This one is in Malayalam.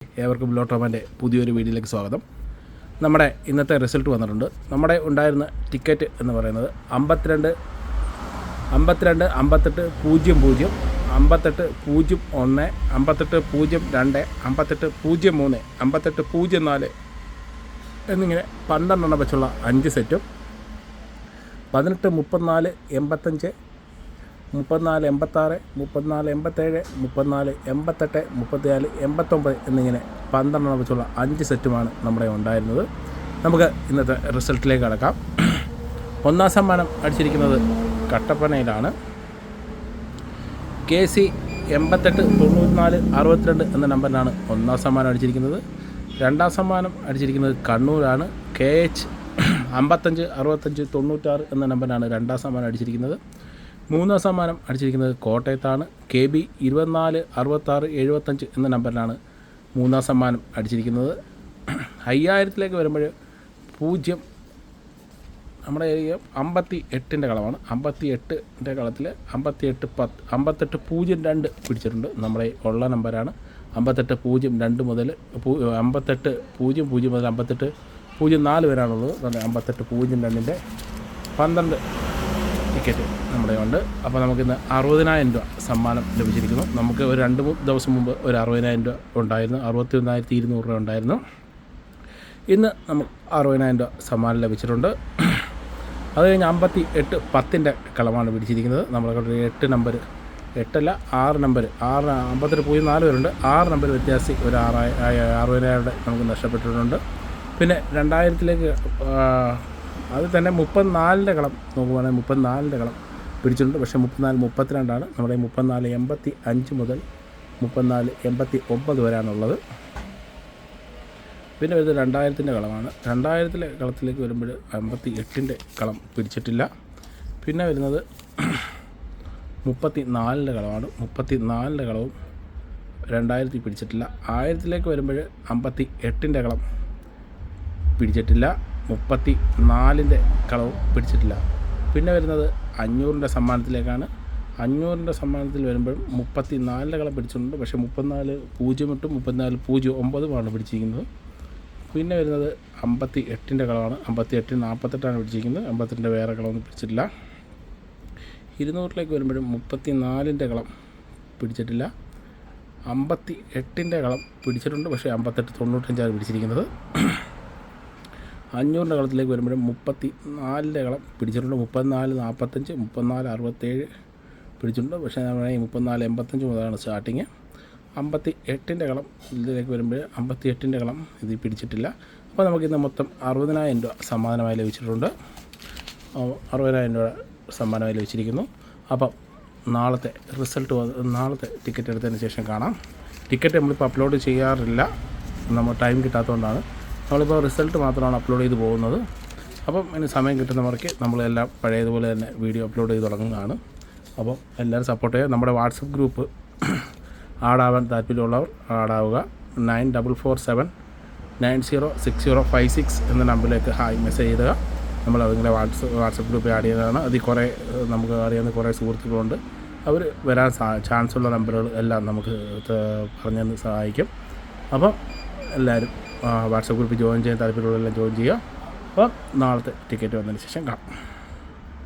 ഏവർക്കും ലോട്ടോമാൻ്റെ പുതിയൊരു വീഡിയോയിലേക്ക് സ്വാഗതം. നമ്മുടെ ഇന്നത്തെ റിസൾട്ട് വന്നിട്ടുണ്ട്. നമ്മുടെ ഉണ്ടായിരുന്ന ടിക്കറ്റ് എന്ന് പറയുന്നത് 52 58 00 58 01 58 02 58 03 58 04 എന്നിങ്ങനെ 12 വെച്ചുള്ള 5 സെറ്റും 18 34 85 34 86 34 87 34 88 34 89 എന്നിങ്ങനെ 12 വെച്ചുള്ള 5 സെറ്റുമാണ് നമ്മുടെ ഉണ്ടായിരുന്നത്. നമുക്ക് ഇന്നത്തെ റിസൾട്ടിലേക്ക് കടക്കാം. ഒന്നാം സമ്മാനം അടിച്ചിരിക്കുന്നത് കട്ടപ്പനയിലാണ്. KC 88 94 62 എന്ന നമ്പറിലാണ് ഒന്നാം സമ്മാനം അടിച്ചിരിക്കുന്നത്. രണ്ടാം സമ്മാനം അടിച്ചിരിക്കുന്നത് കണ്ണൂരാണ്. KH 55 65 96 എന്ന നമ്പറിലാണ് രണ്ടാം സമ്മാനം അടിച്ചിരിക്കുന്നത്. മൂന്നാം സമ്മാനം അടിച്ചിരിക്കുന്നത് കോട്ടയത്താണ്. KB 24 66 75 എന്ന നമ്പറിലാണ് മൂന്നാം സമ്മാനം അടിച്ചിരിക്കുന്നത്. 5000ത്തിലേക്ക് വരുമ്പോൾ 0 നമ്മുടെ ഏരിയ 58ൻ്റെ കളമാണ്. 58ൻ്റെ കളത്തിൽ 58 02 പിടിച്ചിട്ടുണ്ട്. നമ്മുടെ ഉള്ള നമ്പറാണ്. 58 02 മുതൽ 58 00 മുതൽ 58 04 വരാനുള്ളത്. 58 02ൻ്റെ 12 ടിക്കറ്റ് നമ്മുടെ ഉണ്ട്. അപ്പോൾ നമുക്കിന്ന് 60,000 രൂപ സമ്മാനം ലഭിച്ചിരിക്കുന്നു. നമുക്ക് ഒരു 2-3 ദിവസം മുമ്പ് ഒരു 60,000 രൂപ ഉണ്ടായിരുന്നു. 61,200 രൂപ ഉണ്ടായിരുന്നു. ഇന്ന് നമുക്ക് 60,000 രൂപ സമ്മാനം ലഭിച്ചിട്ടുണ്ട്. അത് കഴിഞ്ഞ് 58 10ൻ്റെ കളമാണ് പിടിച്ചിരിക്കുന്നത്. നമ്മളെ 8 നമ്പർ 8 6 നമ്പർ 58 04 വരുന്നുണ്ട്. 6 നമ്പർ വ്യത്യാസി ഒരു 60,000 നമുക്ക് നഷ്ടപ്പെട്ടിട്ടുണ്ട്. പിന്നെ 2000ത്തിലേക്ക് അത് തന്നെ 34ൻ്റെ കളം നോക്കുവാണെങ്കിൽ 34ൻ്റെ കളം പിടിച്ചിട്ടുണ്ട്. പക്ഷേ 34 32 നമ്മുടെ 34 85 മുതൽ 34 89 വരാനുള്ളത്. പിന്നെ വരുന്നത് 2000ത്തിൻ്റെ കളമാണ്. 2000ത്തിലെ കളത്തിലേക്ക് വരുമ്പോൾ 58ൻ്റെ കളം പിടിച്ചിട്ടില്ല. പിന്നെ വരുന്നത് 34ൻ്റെ കളമാണ്. 34ൻ്റെ കളവും 2000ത്തിൽ പിടിച്ചിട്ടില്ല. 1000ത്തിലേക്ക് വരുമ്പോൾ 58ൻ്റെ കളം പിടിച്ചിട്ടില്ല. 34ൻ്റെ കളവും പിടിച്ചിട്ടില്ല. പിന്നെ വരുന്നത് 500ൻ്റെ സമ്മാനത്തിലേക്കാണ്. 500ൻ്റെ സമ്മാനത്തിൽ വരുമ്പോൾ 34ൻ്റെ കളം പിടിച്ചിട്ടുണ്ട്. പക്ഷേ 34 08 34 09 പിടിച്ചിരിക്കുന്നത്. പിന്നെ വരുന്നത് 58ൻ്റെ കളമാണ്. 58 48 പിടിച്ചിരിക്കുന്നത്. 52 വേറെ കളമൊന്നും പിടിച്ചിട്ടില്ല. 200ലേക്ക് വരുമ്പോഴും 34ൻ്റെ കളം പിടിച്ചിട്ടില്ല. 58ൻ്റെ കളം പിടിച്ചിട്ടുണ്ട്. പക്ഷേ 58 95 പിടിച്ചിരിക്കുന്നത്. 500ൻ്റെ കളത്തിലേക്ക് വരുമ്പോഴും 34ൻ്റെ കളം പിടിച്ചിട്ടുണ്ട്. 34 45 34 67 പിടിച്ചിട്ടുണ്ട്. പക്ഷേ നമ്മുടെ 34 85 മുതലാണ് സ്റ്റാർട്ടിങ്. 58ൻ്റെ കളം ഇതിലേക്ക് വരുമ്പോൾ 58ൻ്റെ കളം ഇത് പിടിച്ചിട്ടില്ല. അപ്പോൾ നമുക്കിന്ന് മൊത്തം 60,000 രൂപ സമ്മാനമായി ലഭിച്ചിട്ടുണ്ട്. 60,000 രൂപ സമ്മാനമായി ലഭിച്ചിരിക്കുന്നു. അപ്പം നാളത്തെ റിസൾട്ട് നാളത്തെ ടിക്കറ്റ് എടുത്തതിന് ശേഷം കാണാം. ടിക്കറ്റ് നമ്മളിപ്പോൾ അപ്ലോഡ് ചെയ്യാറില്ല, നമ്മൾ ടൈം കിട്ടാത്തതുകൊണ്ടാണ്. നമ്മളിപ്പോൾ റിസൾട്ട് മാത്രമാണ് അപ്ലോഡ് ചെയ്ത് പോകുന്നത്. അപ്പം ഇനി സമയം കിട്ടുന്നവർക്ക് നമ്മളെല്ലാം പഴയതുപോലെ തന്നെ വീഡിയോ അപ്ലോഡ് ചെയ്ത് തുടങ്ങുന്നതാണ്. അപ്പം എല്ലാവരും സപ്പോർട്ട് ചെയ്യുക. നമ്മുടെ വാട്സപ്പ് ഗ്രൂപ്പ് ആഡാവാൻ താല്പര്യമുള്ളവർ ആഡാവുക. 9447 906056 എന്ന നമ്പറിലേക്ക് ഹായ് മെസ്സേജ് ചെയ്യുക. നമ്മൾ അതിങ്ങളെ വാട്സപ്പ് ഗ്രൂപ്പിൽ ആഡ് ചെയ്തതാണ്. അതിൽ കുറേ നമുക്ക് അറിയാവുന്ന കുറേ സുഹൃത്തുക്കളുണ്ട്. അവർ വരാൻ ചാൻസുള്ള നമ്പറുകൾ എല്ലാം നമുക്ക് പറഞ്ഞു തന്ന് സഹായിക്കും. അപ്പം എല്ലാവരും വാട്സപ്പ് ഗ്രൂപ്പിൽ ജോയിൻ ചെയ്യാൻ താല്പര്യമുള്ളതെല്ലാം ജോയിൻ ചെയ്യുക. അപ്പം നാളത്തെ ടിക്കറ്റ് വന്നതിന് ശേഷം കാണാം.